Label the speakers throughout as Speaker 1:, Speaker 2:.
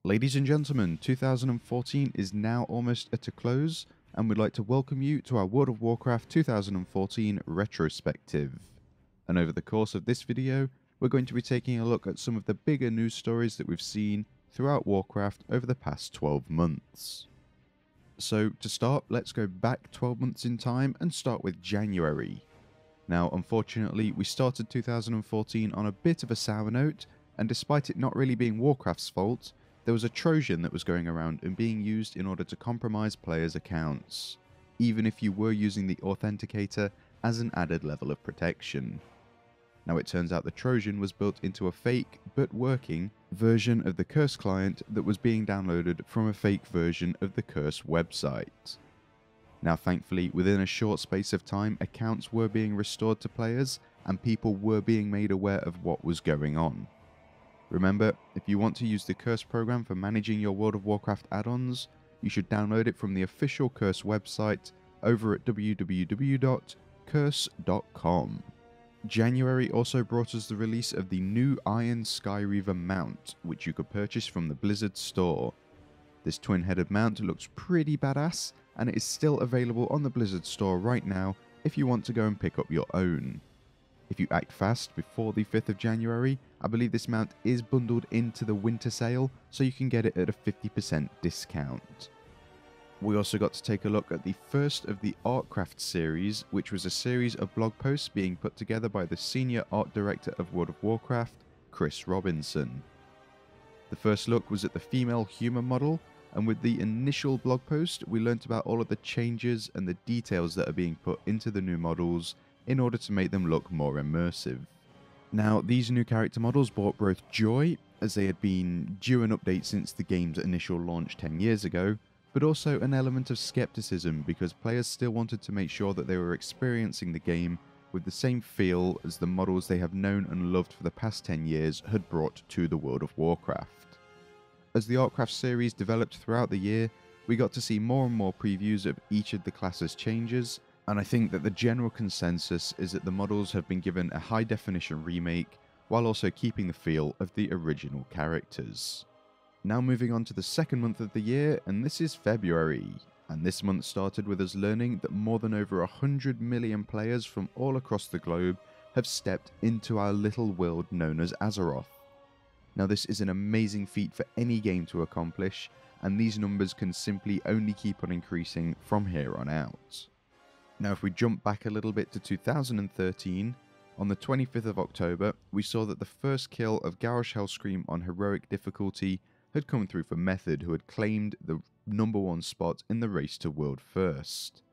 Speaker 1: Ladies and gentlemen, 2014 is now almost at a close, and we'd like to welcome you to our World of Warcraft 2014 Retrospective. And over the course of this video, we're going to be taking a look at some of the bigger news stories that we've seen throughout Warcraft over the past 12 months. So to start, let's go back 12 months in time and start with January. Now, unfortunately, we started 2014 on a bit of a sour note, and despite it not really being Warcraft's fault, there was a Trojan that was going around and being used in order to compromise players' accounts, even if you were using the Authenticator as an added level of protection. Now, it turns out the Trojan was built into a fake, but working, version of the Curse client that was being downloaded from a fake version of the Curse website. Now, thankfully, within a short space of time, accounts were being restored to players, and people were being made aware of what was going on. Remember, if you want to use the Curse program for managing your World of Warcraft add-ons, you should download it from the official Curse website over at www.curse.com. January also brought us the release of the new Iron Skyreaver mount, which you could purchase from the Blizzard store. This twin-headed mount looks pretty badass, and it is still available on the Blizzard store right now if you want to go and pick up your own. If you act fast before the 5th of January, I believe this mount is bundled into the winter sale, so you can get it at a 50% discount. We also got to take a look at the first of the Artcraft series, which was a series of blog posts being put together by the senior art director of World of Warcraft, Chris Robinson. The first look was at the female human model, and with the initial blog post, we learnt about all of the changes and the details that are being put into the new models in order to make them look more immersive. Now, these new character models brought both joy, as they had been due an update since the game's initial launch 10 years ago, but also an element of skepticism because players still wanted to make sure that they were experiencing the game with the same feel as the models they have known and loved for the past 10 years had brought to the World of Warcraft. As the Artcraft series developed throughout the year, we got to see more and more previews of each of the classes' changes, and I think that the general consensus is that the models have been given a high-definition remake, while also keeping the feel of the original characters. Now moving on to the second month of the year, and this is February. And this month started with us learning that more than over 100 million players from all across the globe have stepped into our little world known as Azeroth. Now, this is an amazing feat for any game to accomplish, and these numbers can simply only keep on increasing from here on out. Now, if we jump back a little bit to 2013, on the 25th of October, we saw that the first kill of Garrosh Hellscream on heroic difficulty had come through for Method, who had claimed the #1 spot in the race to World First.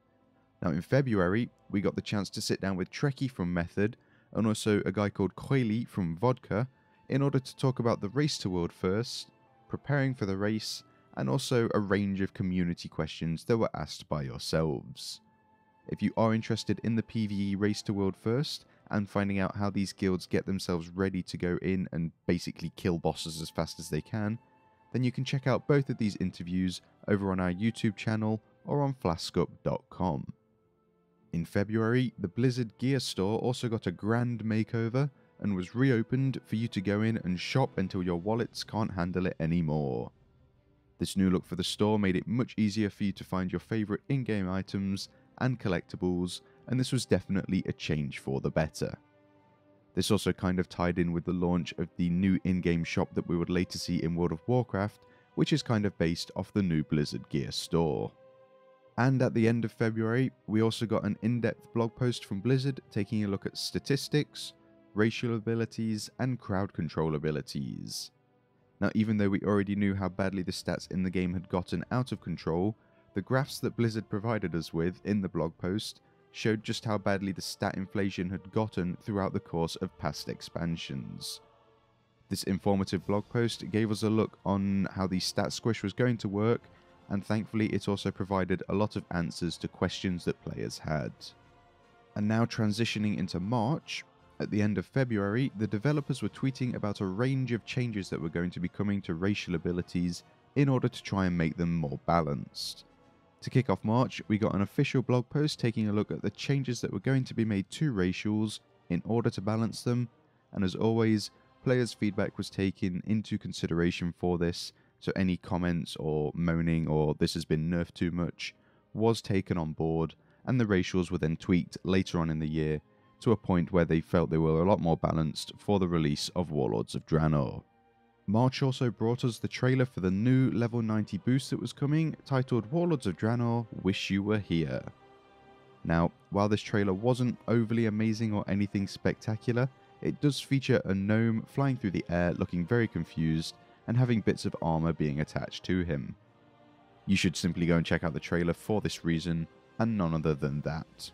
Speaker 1: Now, in February, we got the chance to sit down with Trekkie from Method, and also a guy called Coily from Vodka, in order to talk about the race to World First, preparing for the race, and also a range of community questions that were asked by yourselves. If you are interested in the PvE race to World First, and finding out how these guilds get themselves ready to go in and basically kill bosses as fast as they can, then you can check out both of these interviews over on our YouTube channel or on flaskup.com. In February, the Blizzard Gear Store also got a grand makeover and was reopened for you to go in and shop until your wallets can't handle it anymore. This new look for the store made it much easier for you to find your favourite in-game items and collectibles, and this was definitely a change for the better. This also kind of tied in with the launch of the new in-game shop that we would later see in World of Warcraft, which is kind of based off the new Blizzard Gear store. And at the end of February, we also got an in-depth blog post from Blizzard taking a look at statistics, racial abilities, and crowd control abilities. Now, even though we already knew how badly the stats in the game had gotten out of control, the graphs that Blizzard provided us with in the blog post showed just how badly the stat inflation had gotten throughout the course of past expansions. This informative blog post gave us a look on how the stat squish was going to work, and thankfully it also provided a lot of answers to questions that players had. And now transitioning into March, at the end of February, the developers were tweeting about a range of changes that were going to be coming to racial abilities in order to try and make them more balanced. To kick off March, we got an official blog post taking a look at the changes that were going to be made to racials in order to balance them, and as always, players' feedback was taken into consideration for this, so any comments or moaning or this has been nerfed too much was taken on board, and the racials were then tweaked later on in the year to a point where they felt they were a lot more balanced for the release of Warlords of Draenor. March also brought us the trailer for the new level 90 boost that was coming, titled Warlords of Draenor Wish You Were Here. Now, while this trailer wasn't overly amazing or anything spectacular, it does feature a gnome flying through the air looking very confused and having bits of armor being attached to him. You should simply go and check out the trailer for this reason, and none other than that.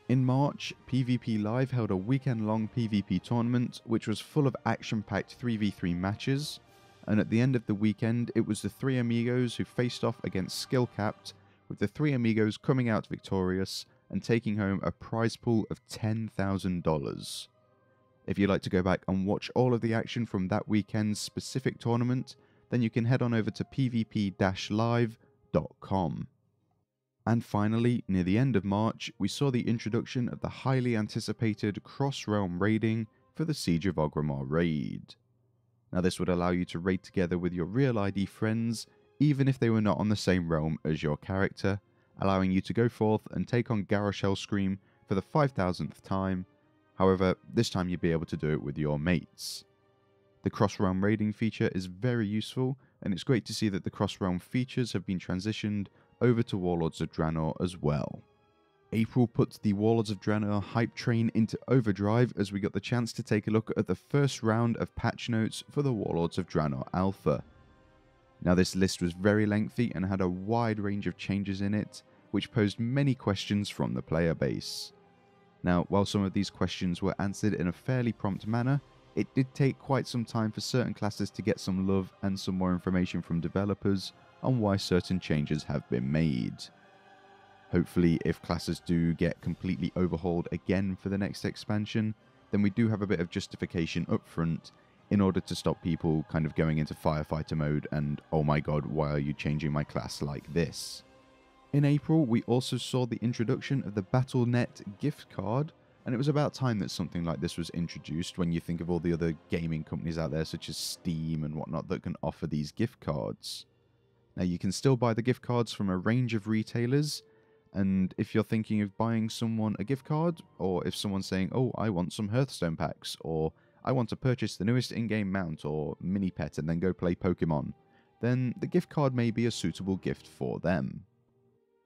Speaker 1: In March, PvP Live held a weekend-long PvP tournament which was full of action-packed 3v3 matches, and at the end of the weekend it was the three amigos who faced off against Skill Capped, with the three amigos coming out victorious and taking home a prize pool of $10,000. If you'd like to go back and watch all of the action from that weekend's specific tournament, then you can head on over to pvp-live.com. And finally, near the end of March, we saw the introduction of the highly anticipated cross-realm raiding for the Siege of Orgrimmar raid. Now this would allow you to raid together with your real ID friends, even if they were not on the same realm as your character, allowing you to go forth and take on Garrosh Hellscream for the 5,000th time. However, this time you'll be able to do it with your mates. The cross-realm raiding feature is very useful, and it's great to see that the cross-realm features have been transitioned over to Warlords of Draenor as well. April put the Warlords of Draenor hype train into overdrive as we got the chance to take a look at the first round of patch notes for the Warlords of Draenor Alpha. Now this list was very lengthy and had a wide range of changes in it, which posed many questions from the player base. Now, while some of these questions were answered in a fairly prompt manner, it did take quite some time for certain classes to get some love and some more information from developers on why certain changes have been made. Hopefully, if classes do get completely overhauled again for the next expansion, then we do have a bit of justification up front in order to stop people kind of going into firefighter mode and, oh my god, why are you changing my class like this? In April, we also saw the introduction of the Battle.net gift card, and it was about time that something like this was introduced when you think of all the other gaming companies out there such as Steam and whatnot that can offer these gift cards. Now you can still buy the gift cards from a range of retailers, and if you're thinking of buying someone a gift card, or if someone's saying, oh, I want some Hearthstone packs, or I want to purchase the newest in-game mount or mini pet and then go play Pokemon, then the gift card may be a suitable gift for them.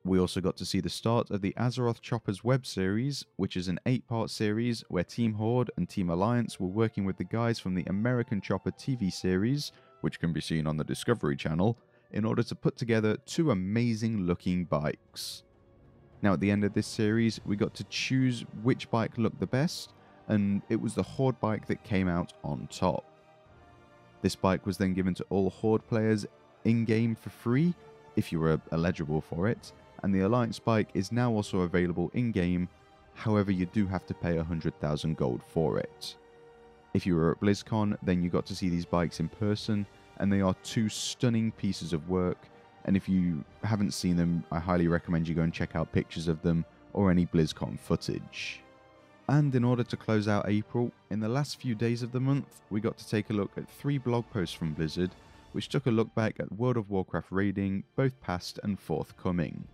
Speaker 1: We also got to see the start of the Azeroth Choppers web series, which is an 8-part series where Team Horde and Team Alliance were working with the guys from the American Chopper TV series, which can be seen on the Discovery Channel, in order to put together two amazing looking bikes. Now at the end of this series, we got to choose which bike looked the best, and it was the Horde bike that came out on top. This bike was then given to all Horde players in-game for free, if you were eligible for it, and the Alliance bike is now also available in-game, however you do have to pay 100,000 gold for it. If you were at BlizzCon, then you got to see these bikes in person, and they are two stunning pieces of work, and if you haven't seen them, I highly recommend you go and check out pictures of them or any BlizzCon footage. And in order to close out April, in the last few days of the month, we got to take a look at 3 blog posts from Blizzard, which took a look back at World of Warcraft raiding, both past and forthcoming.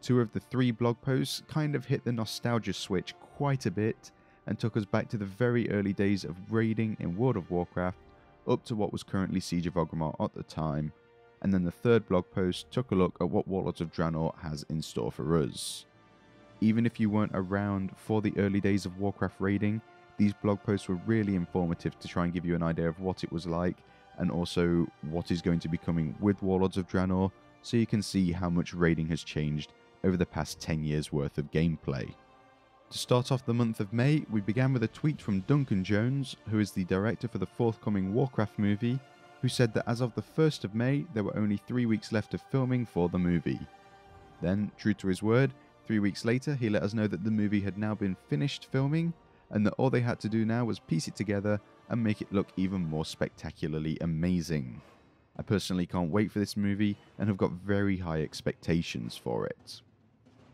Speaker 1: 2 of the 3 blog posts kind of hit the nostalgia switch quite a bit, and took us back to the very early days of raiding in World of Warcraft, up to what was currently Siege of Orgrimmar at the time, and then the 3rd blog post took a look at what Warlords of Draenor has in store for us. Even if you weren't around for the early days of Warcraft raiding, these blog posts were really informative to try and give you an idea of what it was like, and also what is going to be coming with Warlords of Draenor, so you can see how much raiding has changed over the past 10 years worth of gameplay. To start off the month of May, we began with a tweet from Duncan Jones, who is the director for the forthcoming Warcraft movie, who said that as of the 1st of May, there were only 3 weeks left of filming for the movie. Then, true to his word, 3 weeks later, he let us know that the movie had now been finished filming, and that all they had to do now was piece it together and make it look even more spectacularly amazing. I personally can't wait for this movie, and have got very high expectations for it.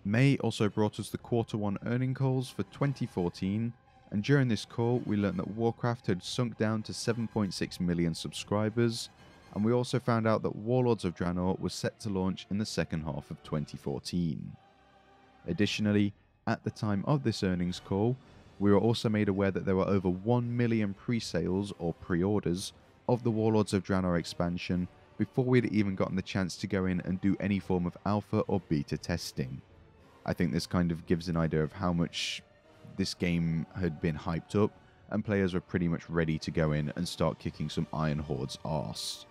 Speaker 1: May also brought us the Q1 earning calls for 2014, and during this call we learned that Warcraft had sunk down to 7.6 million subscribers, and we also found out that Warlords of Draenor was set to launch in the second half of 2014. Additionally, at the time of this earnings call, we were also made aware that there were over 1 million pre-sales or pre-orders of the Warlords of Draenor expansion before we'd even gotten the chance to go in and do any form of alpha or beta testing. I think this kind of gives an idea of how much this game had been hyped up, and players were pretty much ready to go in and start kicking some Iron Horde's arse.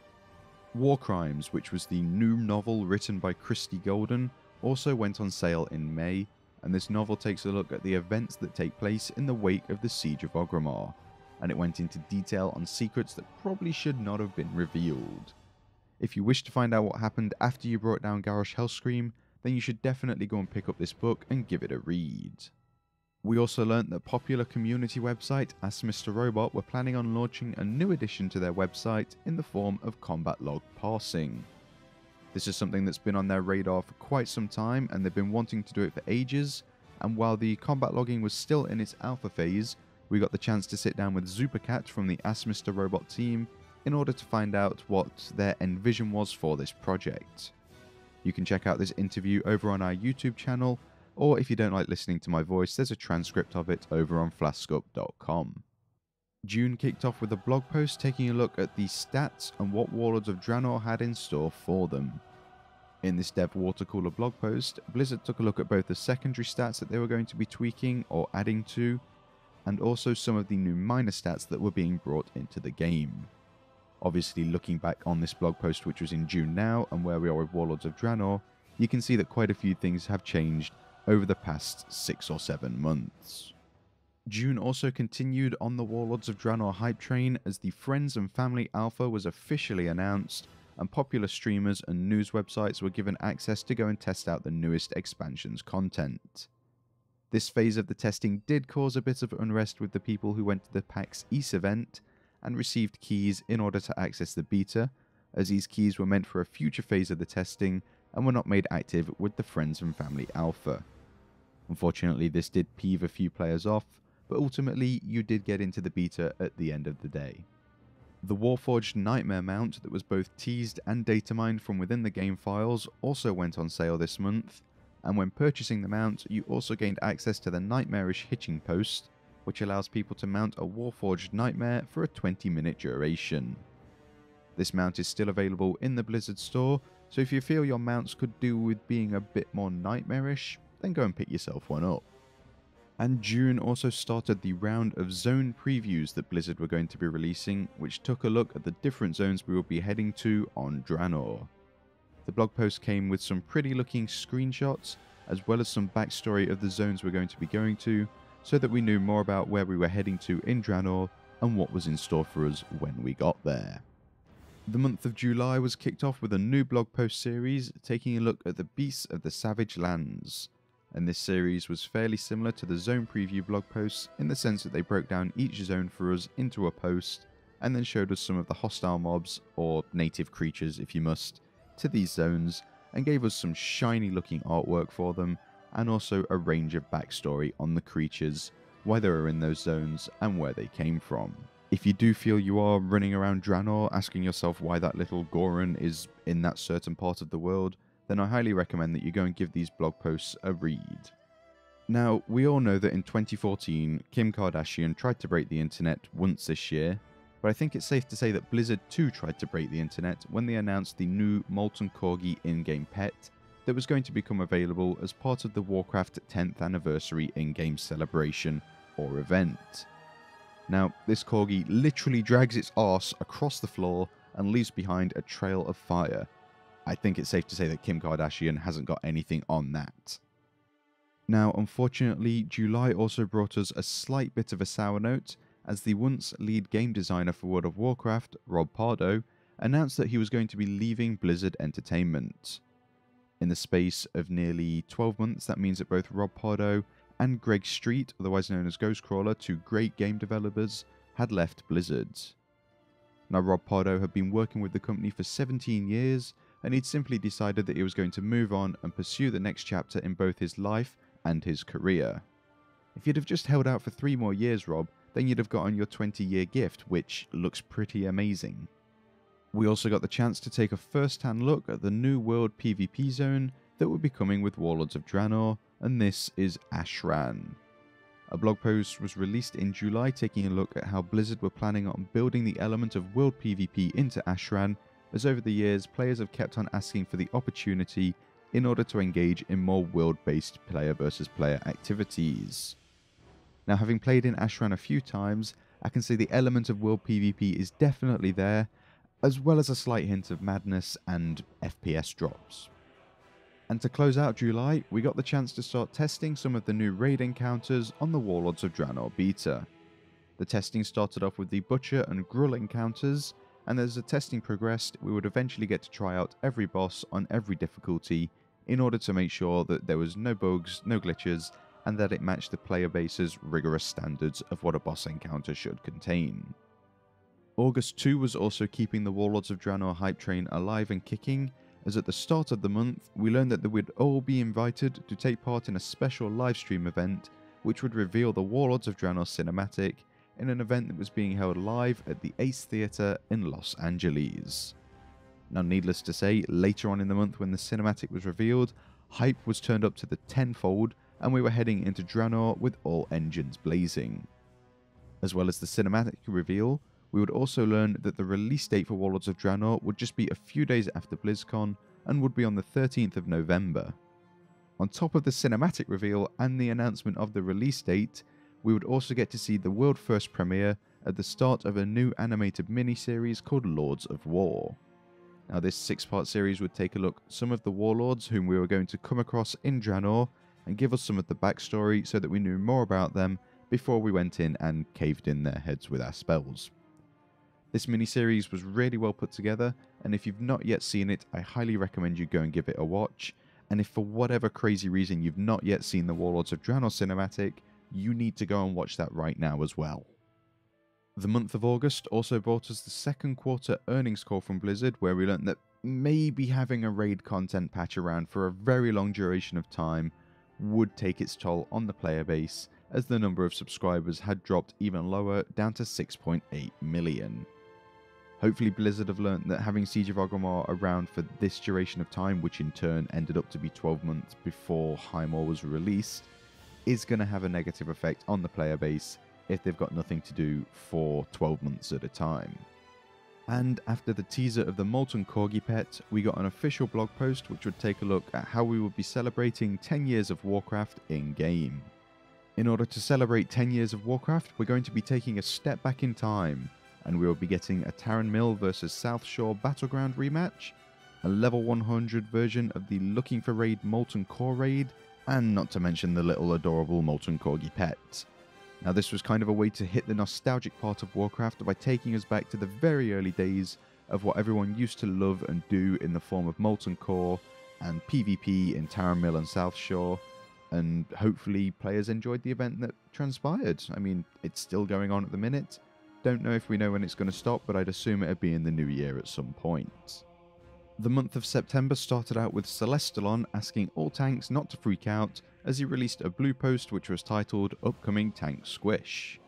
Speaker 1: War Crimes, which was the new novel written by Christie Golden, also went on sale in May, and this novel takes a look at the events that take place in the wake of the Siege of Orgrimmar, and it went into detail on secrets that probably should not have been revealed. If you wish to find out what happened after you brought down Garrosh Hellscream, then you should definitely go and pick up this book and give it a read. We also learnt that popular community website Ask Mr. Robot were planning on launching a new addition to their website in the form of combat log parsing. This is something that's been on their radar for quite some time, and they've been wanting to do it for ages, and while the combat logging was still in its alpha phase, we got the chance to sit down with Zupercat from the Ask Mr. Robot team in order to find out what their envision was for this project. You can check out this interview over on our YouTube channel, or if you don't like listening to my voice, there's a transcript of it over on flaskup.com. June kicked off with a blog post taking a look at the stats and what Warlords of Draenor had in store for them. In this dev watercooler blog post, Blizzard took a look at both the secondary stats that they were going to be tweaking or adding to, and also some of the new minor stats that were being brought into the game. Obviously, looking back on this blog post, which was in June now, and where we are with Warlords of Draenor, you can see that quite a few things have changed over the past 6 or 7 months. June also continued on the Warlords of Draenor hype train as the Friends and Family Alpha was officially announced, and popular streamers and news websites were given access to go and test out the newest expansion's content. This phase of the testing did cause a bit of unrest with the people who went to the PAX East event and received keys in order to access the beta, as these keys were meant for a future phase of the testing and were not made active with the Friends and Family Alpha. Unfortunately, this did peeve a few players off, but ultimately you did get into the beta at the end of the day. The Warforged Nightmare mount that was both teased and data mined from within the game files also went on sale this month, and when purchasing the mount you also gained access to the Nightmarish Hitching Post, which allows people to mount a Warforged Nightmare for a 20-minute duration. This mount is still available in the Blizzard store, so if you feel your mounts could do with being a bit more nightmarish, then go and pick yourself one up. And June also started the round of zone previews that Blizzard were going to be releasing, which took a look at the different zones we will be heading to on Draenor. The blog post came with some pretty looking screenshots, as well as some backstory of the zones we're going to be going to, so that we knew more about where we were heading to in Draenor and what was in store for us when we got there. The month of July was kicked off with a new blog post series taking a look at the Beasts of the Savage Lands, and this series was fairly similar to the zone preview blog posts in the sense that they broke down each zone for us into a post and then showed us some of the hostile mobs, or native creatures if you must, to these zones, and gave us some shiny looking artwork for them, and also a range of backstory on the creatures, why they were in those zones and where they came from. If you do feel you are running around Draenor asking yourself why that little Goron is in that certain part of the world, then I highly recommend that you go and give these blog posts a read. Now, we all know that in 2014, Kim Kardashian tried to break the internet once this year, but I think it's safe to say that Blizzard too tried to break the internet when they announced the new Molten Corgi in-game pet that was going to become available as part of the Warcraft 10th anniversary in-game celebration or event. Now, this Corgi literally drags its arse across the floor and leaves behind a trail of fire. I think it's safe to say that Kim Kardashian hasn't got anything on that. Now, unfortunately, July also brought us a slight bit of a sour note, as the once lead game designer for World of Warcraft, Rob Pardo, announced that he was going to be leaving Blizzard Entertainment. In the space of nearly 12 months, that means that both Rob Pardo and Greg Street, otherwise known as Ghostcrawler, two great game developers, had left Blizzard. Now, Rob Pardo had been working with the company for 17 years, and he'd simply decided that he was going to move on and pursue the next chapter in both his life and his career. If you'd have just held out for 3 more years, Rob, then you'd have gotten your 20-year gift, which looks pretty amazing. We also got the chance to take a first-hand look at the new world PvP zone that will be coming with Warlords of Draenor, and this is Ashran. A blog post was released in July taking a look at how Blizzard were planning on building the element of world PvP into Ashran, as over the years players have kept on asking for the opportunity in order to engage in more world-based player versus player activities. Now, having played in Ashran a few times, I can say the element of world PvP is definitely there, as well as a slight hint of madness and FPS drops. And to close out July, we got the chance to start testing some of the new raid encounters on the Warlords of Draenor beta. The testing started off with the Butcher and Gruul encounters, and as the testing progressed, we would eventually get to try out every boss on every difficulty in order to make sure that there was no bugs, no glitches, and that it matched the player base's rigorous standards of what a boss encounter should contain. August 2 was also keeping the Warlords of Draenor hype train alive and kicking, as at the start of the month, we learned that they would all be invited to take part in a special livestream event, which would reveal the Warlords of Draenor cinematic in an event that was being held live at the Ace Theatre in Los Angeles. Now, needless to say, later on in the month when the cinematic was revealed, hype was turned up to the tenfold, and we were heading into Draenor with all engines blazing. As well as the cinematic reveal, we would also learn that the release date for Warlords of Draenor would just be a few days after BlizzCon and would be on the 13th of November. On top of the cinematic reveal and the announcement of the release date, we would also get to see the world first premiere at the start of a new animated miniseries called Lords of War. Now, this 6-part series would take a look at some of the warlords whom we were going to come across in Draenor and give us some of the backstory so that we knew more about them before we went in and caved in their heads with our spells. This miniseries was really well put together, and if you've not yet seen it, I highly recommend you go and give it a watch. And if for whatever crazy reason you've not yet seen the Warlords of Draenor cinematic, you need to go and watch that right now as well. The month of August also brought us the second quarter earnings call from Blizzard, where we learned that maybe having a raid content patch around for a very long duration of time would take its toll on the player base, as the number of subscribers had dropped even lower, down to 6.8 million. Hopefully Blizzard have learnt that having Siege of Orgrimmar around for this duration of time, which in turn ended up to be 12 months before Highmore was released, is going to have a negative effect on the player base if they've got nothing to do for 12 months at a time. And after the teaser of the Molten Corgi pet, we got an official blog post which would take a look at how we would be celebrating 10 years of Warcraft in-game. In order to celebrate 10 years of Warcraft, we're going to be taking a step back in time, and we will be getting a Tarren Mill vs South Shore Battleground rematch, a level 100 version of the Looking for Raid Molten Core raid, and not to mention the little adorable Molten Corgi pet. Now, this was kind of a way to hit the nostalgic part of Warcraft by taking us back to the very early days of what everyone used to love and do in the form of Molten Core and PvP in Tarren Mill and South Shore, and hopefully players enjoyed the event that transpired. I mean, it's still going on at the minute. Don't know if we know when it's going to stop, but I'd assume it'd be in the new year at some point. The month of September started out with Celestalon asking all tanks not to freak out as he released a blue post which was titled Upcoming Tank Squish.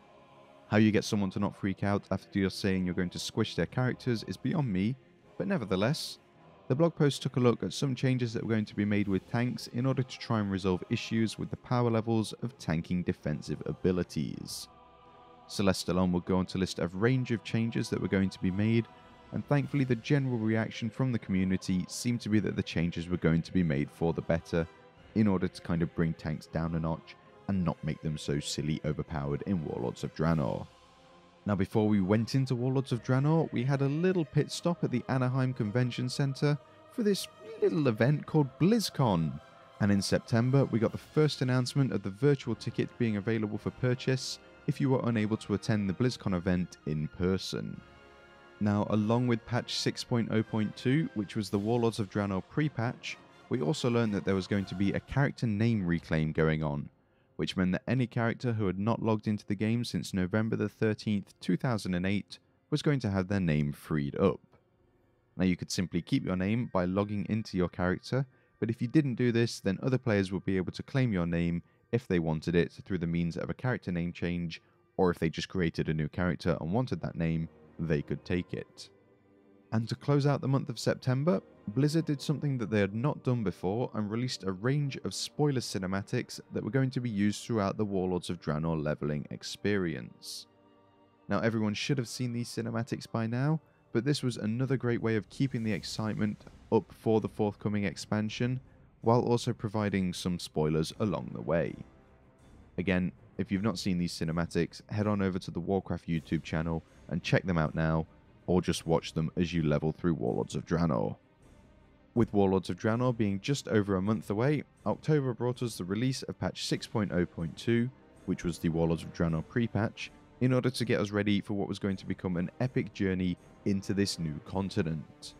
Speaker 1: How you get someone to not freak out after you're saying you're going to squish their characters is beyond me, but nevertheless, the blog post took a look at some changes that were going to be made with tanks in order to try and resolve issues with the power levels of tanking defensive abilities. Celestalon would go on to list a range of changes that were going to be made, and thankfully the general reaction from the community seemed to be that the changes were going to be made for the better in order to kind of bring tanks down a notch and not make them so silly overpowered in Warlords of Draenor. Now, before we went into Warlords of Draenor, we had a little pit stop at the Anaheim Convention Center for this little event called BlizzCon, and in September we got the first announcement of the virtual ticket being available for purchase if you were unable to attend the BlizzCon event in person. Now, along with patch 6.0.2, which was the Warlords of Draenor pre-patch, we also learned that there was going to be a character name reclaim going on, which meant that any character who had not logged into the game since November the 13th, 2008 was going to have their name freed up. Now, you could simply keep your name by logging into your character, but if you didn't do this, then other players would be able to claim your name if they wanted it through the means of a character name change, or if they just created a new character and wanted that name, they could take it. And to close out the month of September, Blizzard did something that they had not done before and released a range of spoiler cinematics that were going to be used throughout the Warlords of Draenor leveling experience. Now, everyone should have seen these cinematics by now, but this was another great way of keeping the excitement up for the forthcoming expansion, while also providing some spoilers along the way. Again, if you've not seen these cinematics, head on over to the Warcraft YouTube channel and check them out now, or just watch them as you level through Warlords of Draenor. With Warlords of Draenor being just over a month away, October brought us the release of patch 6.0.2, which was the Warlords of Draenor pre-patch, in order to get us ready for what was going to become an epic journey into this new continent.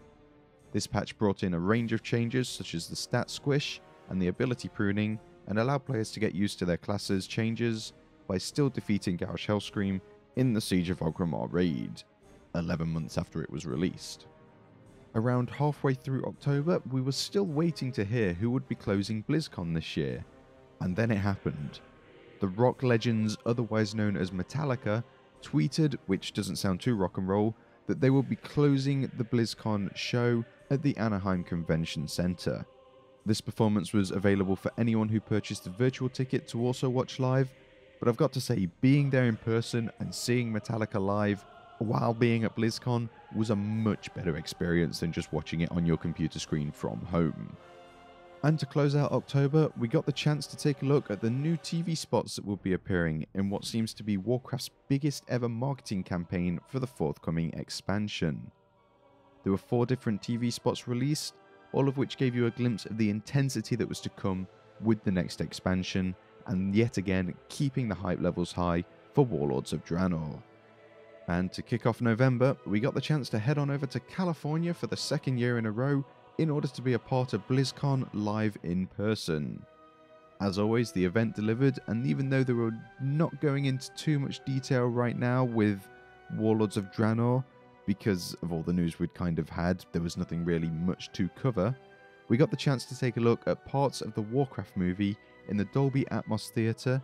Speaker 1: This patch brought in a range of changes such as the stat squish and the ability pruning, and allowed players to get used to their classes' changes by still defeating Garrosh Hellscream in the Siege of Orgrimmar raid, 11 months after it was released. Around halfway through October, we were still waiting to hear who would be closing BlizzCon this year, and then it happened. The rock legends, otherwise known as Metallica, tweeted, which doesn't sound too rock and roll, that they will be closing the BlizzCon show at the Anaheim Convention Center. This performance was available for anyone who purchased a virtual ticket to also watch live, but I've got to say, being there in person and seeing Metallica live while being at BlizzCon was a much better experience than just watching it on your computer screen from home. And to close out October, we got the chance to take a look at the new TV spots that will be appearing in what seems to be Warcraft's biggest ever marketing campaign for the forthcoming expansion. There were 4 different TV spots released, all of which gave you a glimpse of the intensity that was to come with the next expansion, and yet again keeping the hype levels high for Warlords of Draenor. And to kick off November, we got the chance to head on over to California for the 2nd year in a row in order to be a part of BlizzCon live in person. As always, the event delivered, and even though they were not going into too much detail right now with Warlords of Draenor, because of all the news we'd kind of had, there was nothing really much to cover, we got the chance to take a look at parts of the Warcraft movie in the Dolby Atmos Theatre,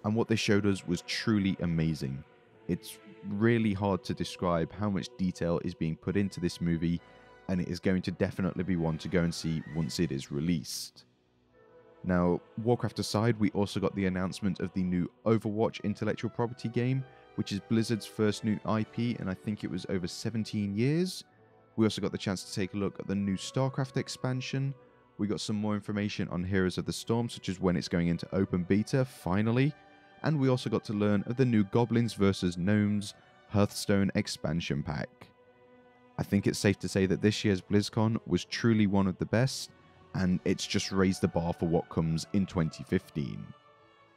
Speaker 1: and what they showed us was truly amazing. It's really hard to describe how much detail is being put into this movie, and it is going to definitely be one to go and see once it is released. Now, Warcraft aside, we also got the announcement of the new Overwatch intellectual property game, which is Blizzard's first new IP, and I think it was over 17 years. We also got the chance to take a look at the new StarCraft expansion. We got some more information on Heroes of the Storm, such as when it's going into open beta, finally. And we also got to learn of the new Goblins vs. Gnomes Hearthstone expansion pack. I think it's safe to say that this year's BlizzCon was truly one of the best, and it's just raised the bar for what comes in 2015.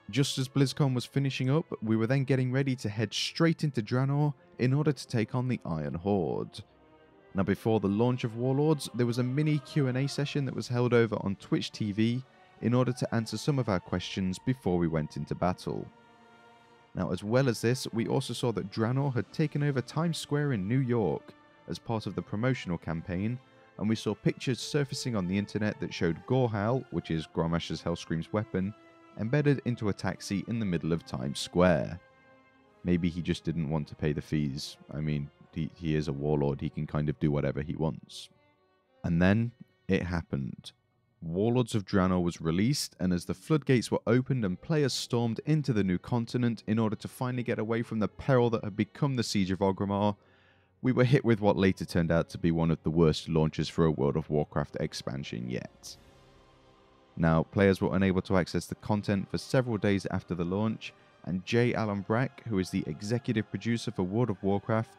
Speaker 1: Just as BlizzCon was finishing up, we were then getting ready to head straight into Draenor in order to take on the Iron Horde. Now, before the launch of Warlords, there was a mini Q&A session that was held over on Twitch TV in order to answer some of our questions before we went into battle. Now, as well as this, we also saw that Draenor had taken over Times Square in New York as part of the promotional campaign, and we saw pictures surfacing on the internet that showed Gorehowl, which is Gromash's Hellscream's weapon, embedded into a taxi in the middle of Times Square. Maybe he just didn't want to pay the fees. I mean, he is a warlord, he can kind of do whatever he wants. And then it happened. Warlords of Draenor was released, and as the floodgates were opened and players stormed into the new continent in order to finally get away from the peril that had become the Siege of Orgrimmar, we were hit with what later turned out to be one of the worst launches for a World of Warcraft expansion yet. Now, players were unable to access the content for several days after the launch, and J. Allen Brack, who is the executive producer for World of Warcraft,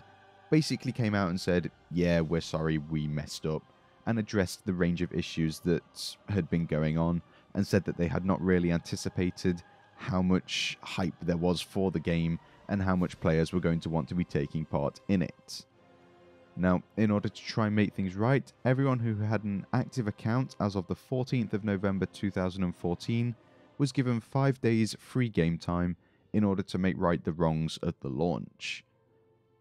Speaker 1: basically came out and said, yeah, we're sorry, we messed up, and addressed the range of issues that had been going on, and said that they had not really anticipated how much hype there was for the game and how much players were going to want to be taking part in it. Now, in order to try and make things right, everyone who had an active account as of the 14th of November 2014 was given 5 days free game time in order to make right the wrongs at the launch.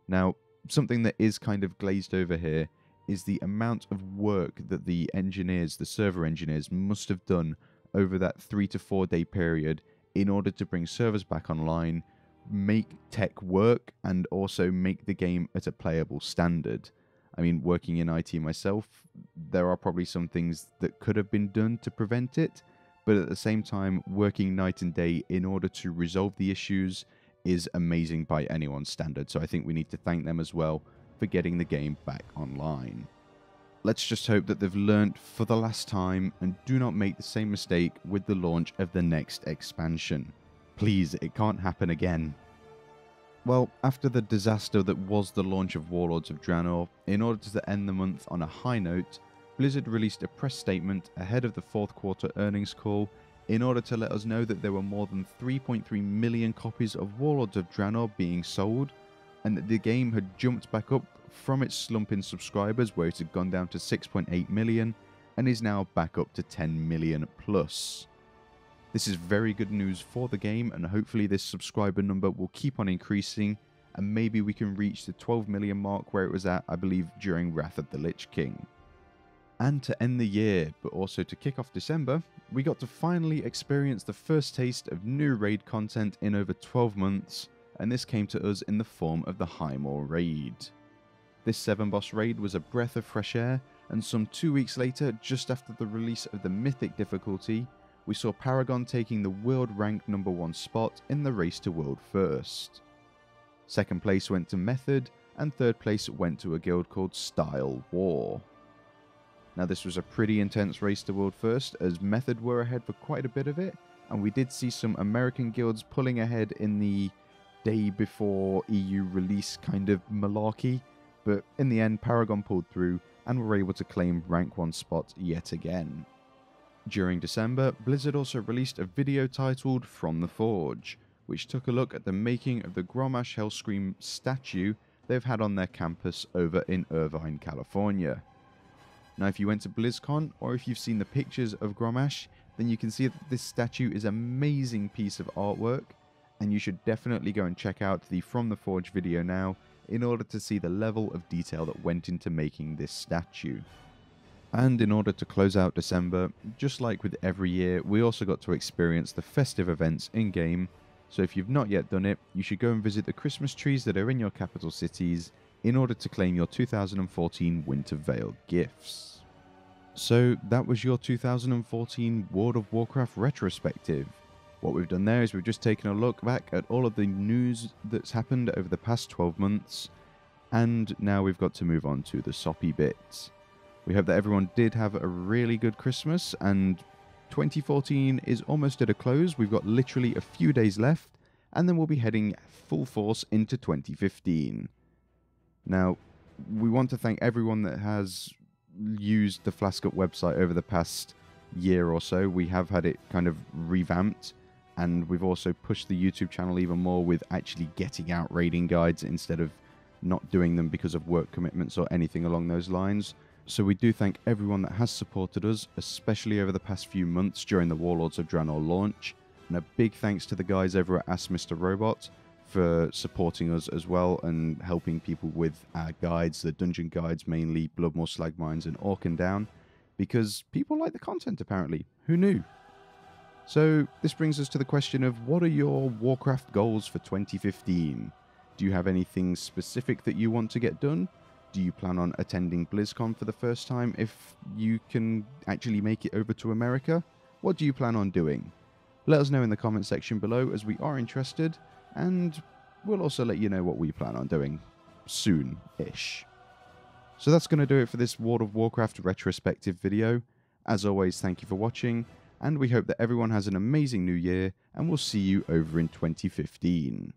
Speaker 1: Now, something that is kind of glazed over here is the amount of work that the engineers, the server engineers, must have done over that 3 to 4 day period in order to bring servers back online, make tech work, and also make the game at a playable standard. I mean, working in IT myself, there are probably some things that could have been done to prevent it, but at the same time, working night and day in order to resolve the issues is amazing by anyone's standard. So I think we need to thank them as well for getting the game back online. Let's just hope that they've learnt for the last time and do not make the same mistake with the launch of the next expansion. Please, it can't happen again. Well, after the disaster that was the launch of Warlords of Draenor, in order to end the month on a high note, Blizzard released a press statement ahead of the fourth quarter earnings call in order to let us know that there were more than 3.3 million copies of Warlords of Draenor being sold, and that the game had jumped back up from its slump in subscribers where it had gone down to 6.8 million and is now back up to 10 million plus. This is very good news for the game, and hopefully this subscriber number will keep on increasing, and maybe we can reach the 12 million mark where it was at, I believe, during Wrath of the Lich King. And to end the year, but also to kick off December, we got to finally experience the first taste of new raid content in over 12 months, and this came to us in the form of the Highmoor raid. This 7-boss raid was a breath of fresh air, and some 2 weeks later, just after the release of the Mythic difficulty, we saw Paragon taking the world ranked #1 spot in the race to world first. Second place went to Method, and third place went to a guild called Style War. Now this was a pretty intense race to world first, as Method were ahead for quite a bit of it, and we did see some American guilds pulling ahead in the day before EU release kind of malarkey, but in the end Paragon pulled through and were able to claim rank 1 spot yet again. During December, Blizzard also released a video titled From the Forge, which took a look at the making of the Grommash Hellscream statue they've had on their campus over in Irvine, California. Now if you went to BlizzCon, or if you've seen the pictures of Grommash, then you can see that this statue is an amazing piece of artwork, and you should definitely go and check out the From the Forge video now in order to see the level of detail that went into making this statue. And in order to close out December, just like with every year, we also got to experience the festive events in-game, so if you've not yet done it, you should go and visit the Christmas trees that are in your capital cities in order to claim your 2014 Winter Veil gifts. So that was your 2014 World of Warcraft retrospective. What we've done there is we've just taken a look back at all of the news that's happened over the past 12 months, and now we've got to move on to the soppy bits. We hope that everyone did have a really good Christmas, and 2014 is almost at a close. We've got literally a few days left, and then we'll be heading full force into 2015. Now, we want to thank everyone that has used the Flask Up website over the past year or so. We have had it kind of revamped, and we've also pushed the YouTube channel even more with actually getting out raiding guides instead of not doing them because of work commitments or anything along those lines. So we do thank everyone that has supported us, especially over the past few months during the Warlords of Draenor launch. And a big thanks to the guys over at Ask Mr. Robot for supporting us as well and helping people with our guides, the dungeon guides mainly, Bloodmoor, Slagmines and Orc and Down, because people like the content apparently. Who knew? So this brings us to the question of what are your Warcraft goals for 2015? Do you have anything specific that you want to get done? Do you plan on attending BlizzCon for the first time if you can actually make it over to America? What do you plan on doing? Let us know in the comment section below, as we are interested, and we'll also let you know what we plan on doing soon-ish. So that's going to do it for this World of Warcraft retrospective video. As always, thank you for watching, and we hope that everyone has an amazing new year, and we'll see you over in 2015.